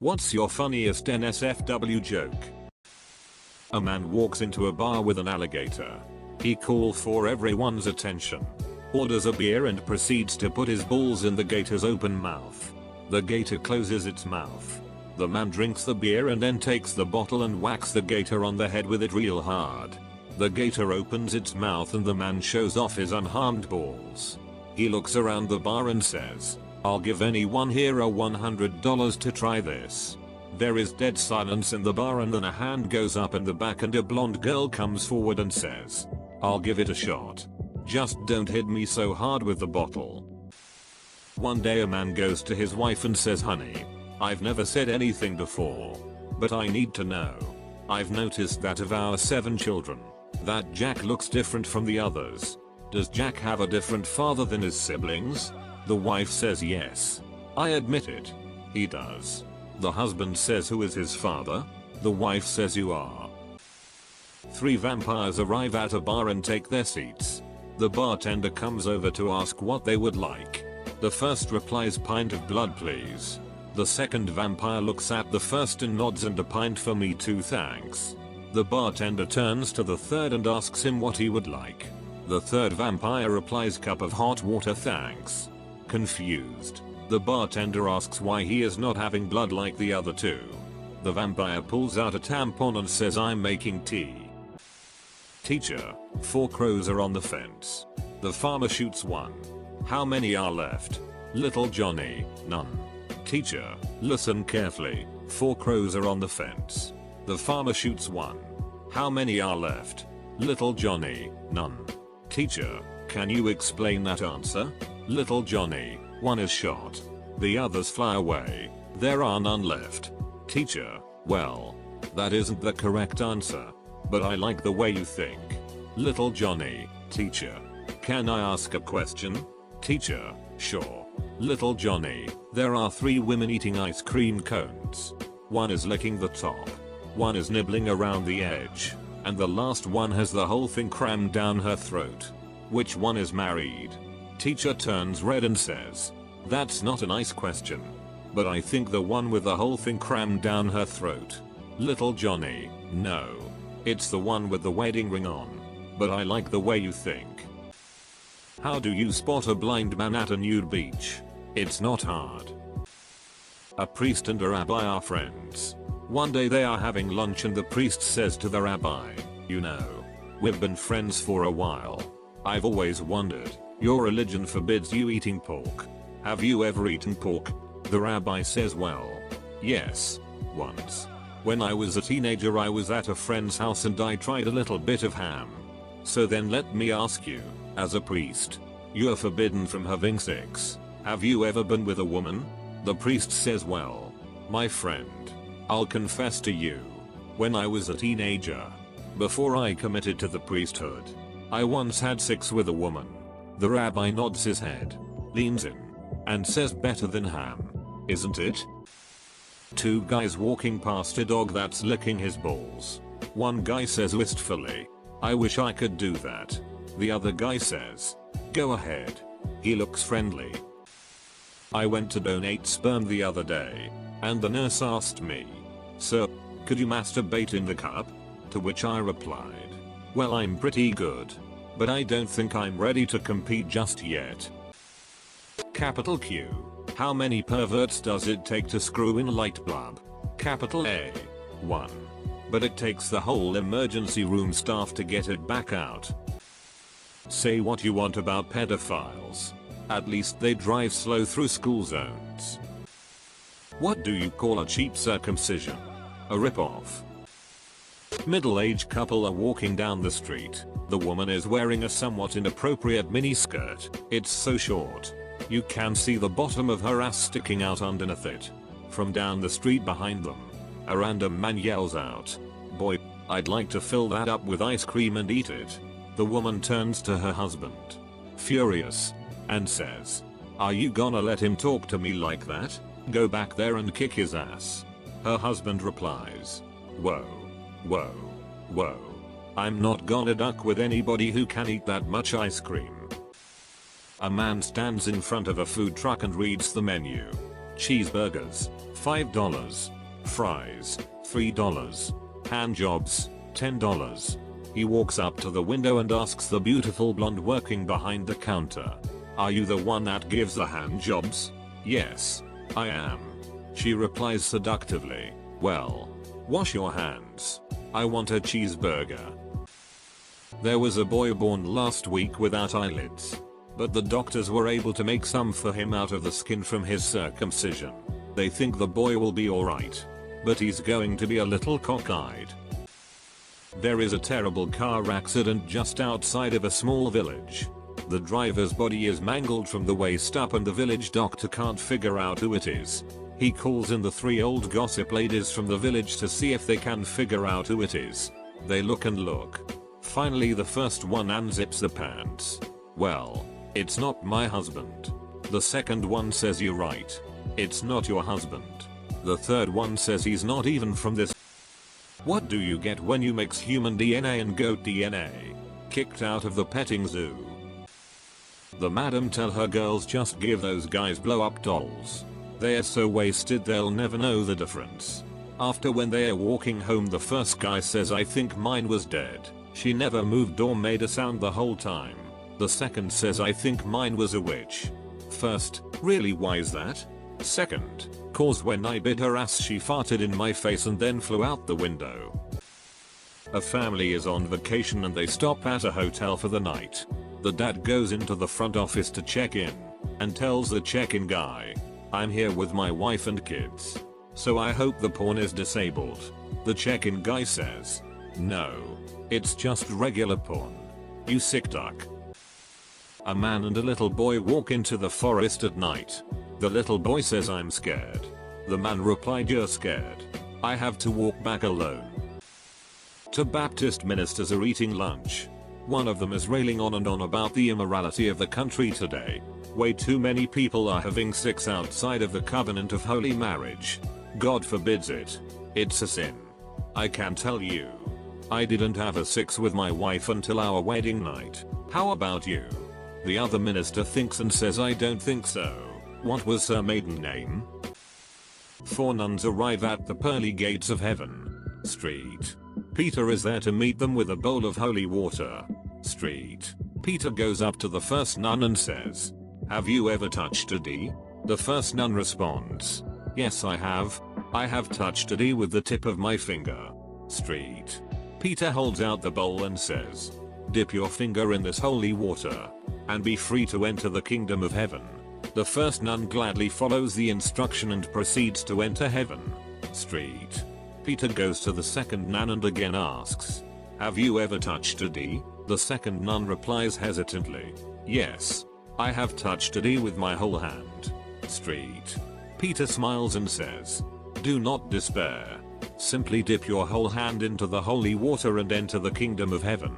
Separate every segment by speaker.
Speaker 1: What's your funniest NSFW joke? A man walks into a bar with an alligator. He calls for everyone's attention, orders a beer and proceeds to put his balls in the gator's open mouth. The gator closes its mouth. The man drinks the beer and then takes the bottle and whacks the gator on the head with it real hard. The gator opens its mouth and the man shows off his unharmed balls. He looks around the bar and says, "I'll give anyone here a $100 to try this." There is dead silence in the bar and then a hand goes up in the back and a blonde girl comes forward and says, "I'll give it a shot. Just don't hit me so hard with the bottle." One day a man goes to his wife and says, "Honey, I've never said anything before, but I need to know. I've noticed that of our 7 children, that Jack looks different from the others. Does Jack have a different father than his siblings?" The wife says, "Yes. I admit it. He does." The husband says, "Who is his father?" The wife says, "You are." 3 vampires arrive at a bar and take their seats. The bartender comes over to ask what they would like. The first replies, "Pint of blood please." The second vampire looks at the first and nods, "And a pint for me too, thanks." The bartender turns to the third and asks him what he would like. The third vampire replies, "Cup of hot water thanks." Confused, the bartender asks why he is not having blood like the other 2. The vampire pulls out a tampon and says, "I'm making tea." Teacher, 4 crows are on the fence. The farmer shoots 1. How many are left? Little Johnny, none. Teacher, listen carefully. 4 crows are on the fence. The farmer shoots 1. How many are left? Little Johnny, none. Teacher, can you explain that answer? Little Johnny, 1 is shot. The others fly away. There are none left. Teacher, well, that isn't the correct answer, but I like the way you think. Little Johnny, teacher, can I ask a question? Teacher, sure. Little Johnny, there are 3 women eating ice cream cones. 1 is licking the top. 1 is nibbling around the edge. And the last one has the whole thing crammed down her throat. Which one is married? Teacher turns red and says, "That's not a nice question. But I think the one with the whole thing crammed down her throat." Little Johnny, no. It's the one with the wedding ring on. But I like the way you think. How do you spot a blind man at a nude beach? It's not hard. A priest and a rabbi are friends. One day they are having lunch and the priest says to the rabbi, "You know, we've been friends for a while. I've always wondered, your religion forbids you eating pork. Have you ever eaten pork?" The rabbi says, "Well, yes, once. When I was a teenager I was at a friend's house and I tried a little bit of ham. So then let me ask you, as a priest, you're forbidden from having sex. Have you ever been with a woman?" The priest says, "Well, my friend, I'll confess to you. When I was a teenager, before I committed to the priesthood, I once had sex with a woman." The rabbi nods his head, leans in, and says, "Better than ham, isn't it?" 2 guys walking past a dog that's licking his balls. One guy says wistfully, "I wish I could do that." The other guy says, "Go ahead." He looks friendly. I went to donate sperm the other day, and the nurse asked me, "Sir, could you masturbate in the cup?" To which I replied, "Well, I'm pretty good, but I don't think I'm ready to compete just yet." Capital Q. How many perverts does it take to screw in a light bulb? Capital A. 1. But it takes the whole emergency room staff to get it back out. Say what you want about pedophiles. At least they drive slow through school zones. What do you call a cheap circumcision? A rip-off. Middle-aged couple are walking down the street. The woman is wearing a somewhat inappropriate miniskirt. It's so short, you can see the bottom of her ass sticking out underneath it. From down the street behind them, a random man yells out, "Boy, I'd like to fill that up with ice cream and eat it." The woman turns to her husband, furious, and says, "Are you gonna let him talk to me like that? Go back there and kick his ass." Her husband replies, "Whoa, whoa, whoa. I'm not gonna duck with anybody who can eat that much ice cream." A man stands in front of a food truck and reads the menu. Cheeseburgers, $5. Fries, $3. Handjobs, $10. He walks up to the window and asks the beautiful blonde working behind the counter, "Are you the one that gives the handjobs?" "Yes, I am." She replies seductively, "Well, wash your hands. I want a cheeseburger." There was a boy born last week without eyelids, but the doctors were able to make some for him out of the skin from his circumcision. They think the boy will be alright, but he's going to be a little cockeyed. There is a terrible car accident just outside of a small village. The driver's body is mangled from the waist up and the village doctor can't figure out who it is. He calls in the 3 old gossip ladies from the village to see if they can figure out who it is. They look and look. Finally the first one unzips the pants. "Well, it's not my husband." The second one says, "You're right. It's not your husband." The third one says, "He's not even from this." What do you get when you mix human DNA and goat DNA? Kicked out of the petting zoo. The madam tell her girls just give those guys blow up dolls. They are so wasted they'll never know the difference. After when they are walking home the first guy says, "I think mine was dead. She never moved or made a sound the whole time." The second says, "I think mine was a witch." First, really, why is that? Second, cause when I bit her ass she farted in my face and then flew out the window. A family is on vacation and they stop at a hotel for the night. The dad goes into the front office to check in and tells the check-in guy, "I'm here with my wife and kids, so I hope the porn is disabled." The check-in guy says, "No, it's just regular porn. You sick duck." A man and a little boy walk into the forest at night. The little boy says, "I'm scared." The man replied, "You're scared. I have to walk back alone." Two Baptist ministers are eating lunch. One of them is railing on and on about the immorality of the country today. Way too many people are having sex outside of the covenant of holy marriage. God forbids it. It's a sin. I can tell you, I didn't have a sex with my wife until our wedding night. How about you? The other minister thinks and says, "I don't think so." What was her maiden name? 4 nuns arrive at the pearly gates of heaven. Street. Peter is there to meet them with a bowl of holy water. Street. Peter goes up to the first nun and says, "Have you ever touched a D?" The first nun responds, "Yes, I have. I have touched a D with the tip of my finger." Street. Peter holds out the bowl and says, "Dip your finger in this holy water and be free to enter the kingdom of heaven." The first nun gladly follows the instruction and proceeds to enter heaven. Street. Peter goes to the second nun and again asks, "Have you ever touched a D?" The second nun replies hesitantly, "Yes, I have touched a D with my whole hand." Street. Peter smiles and says, "Do not despair. Simply dip your whole hand into the holy water and enter the kingdom of heaven."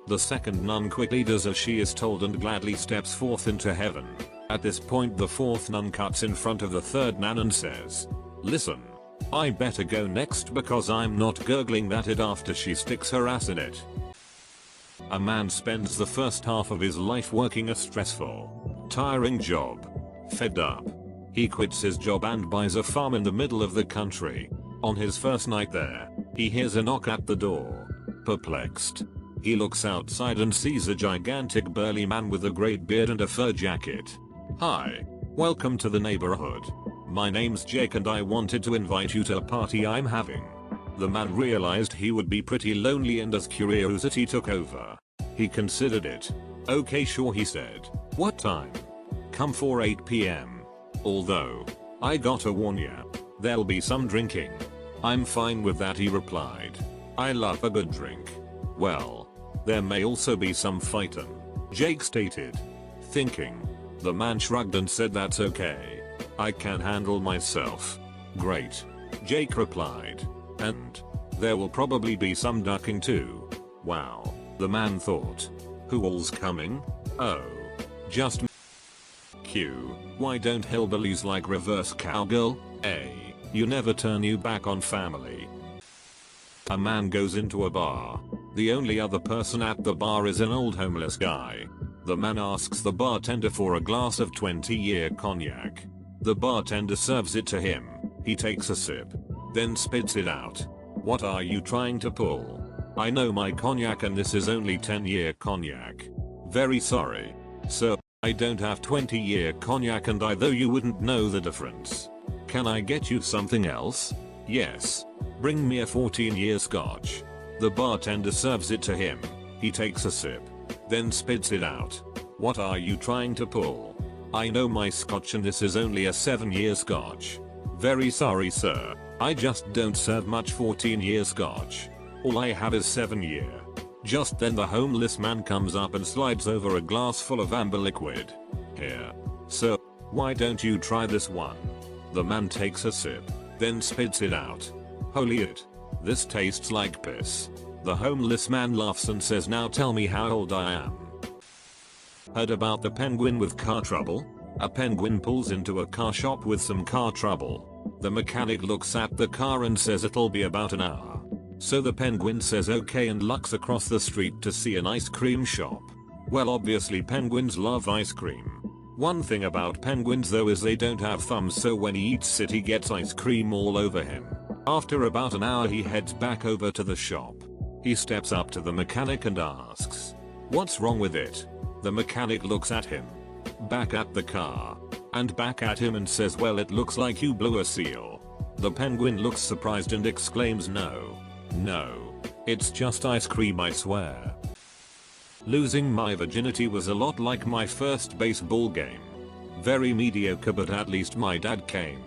Speaker 1: The second nun quickly does as she is told and gladly steps forth into heaven. At this point the fourth nun cuts in front of the third nun and says, "Listen, I better go next because I'm not gurgling that it after she sticks her ass in it." A man spends the first half of his life working a stressful, tiring job. Fed up, he quits his job and buys a farm in the middle of the country. On his first night there, he hears a knock at the door. Perplexed, he looks outside and sees a gigantic burly man with a great beard and a fur jacket. "Hi, welcome to the neighborhood. My name's Jake and I wanted to invite you to a party I'm having." The man realized he would be pretty lonely and as curiosity took over, he considered it. "Okay, sure," he said. "What time?" "Come for 8 p.m. Although, I gotta warn ya, there'll be some drinking." "I'm fine with that," he replied. "I love a good drink." "Well, there may also be some fighting," Jake stated. Thinking, the man shrugged and said, "That's okay. I can handle myself." "Great," Jake replied. "And there will probably be some ducking too." "Wow," the man thought. "Who all's coming?" "Oh, just Q. Why don't hillbillies like reverse cowgirl? A. You never turn your back on family." A man goes into a bar. The only other person at the bar is an old homeless guy. The man asks the bartender for a glass of 20-year cognac. The bartender serves it to him. He takes a sip, then spits it out. What are you trying to pull? I know my cognac and this is only 10-year cognac. Very sorry, sir. I don't have 20-year cognac and though you wouldn't know the difference. Can I get you something else? Yes. Bring me a 14-year scotch. The bartender serves it to him. He takes a sip, then spits it out. What are you trying to pull? I know my scotch and this is only a 7-year scotch. Very sorry sir, I just don't serve much 14-year scotch. All I have is 7-year. Just then the homeless man comes up and slides over a glass full of amber liquid. Here. Sir, why don't you try this one? The man takes a sip, then spits it out. Holy it. This tastes like piss. The homeless man laughs and says, now tell me how old I am. Heard about the penguin with car trouble? A penguin pulls into a car shop with some car trouble. The mechanic looks at the car and says it'll be about an hour. So the penguin says okay and looks across the street to see an ice cream shop. Well, obviously penguins love ice cream. One thing about penguins though is they don't have thumbs, so when he eats it he gets ice cream all over him. After about an hour he heads back over to the shop. He steps up to the mechanic and asks, what's wrong with it? The mechanic looks at him, back at the car, and back at him and says, well, it looks like you blew a seal. The penguin looks surprised and exclaims, no, it's just ice cream, I swear. Losing my virginity was a lot like my first baseball game. Very mediocre, but at least my dad came.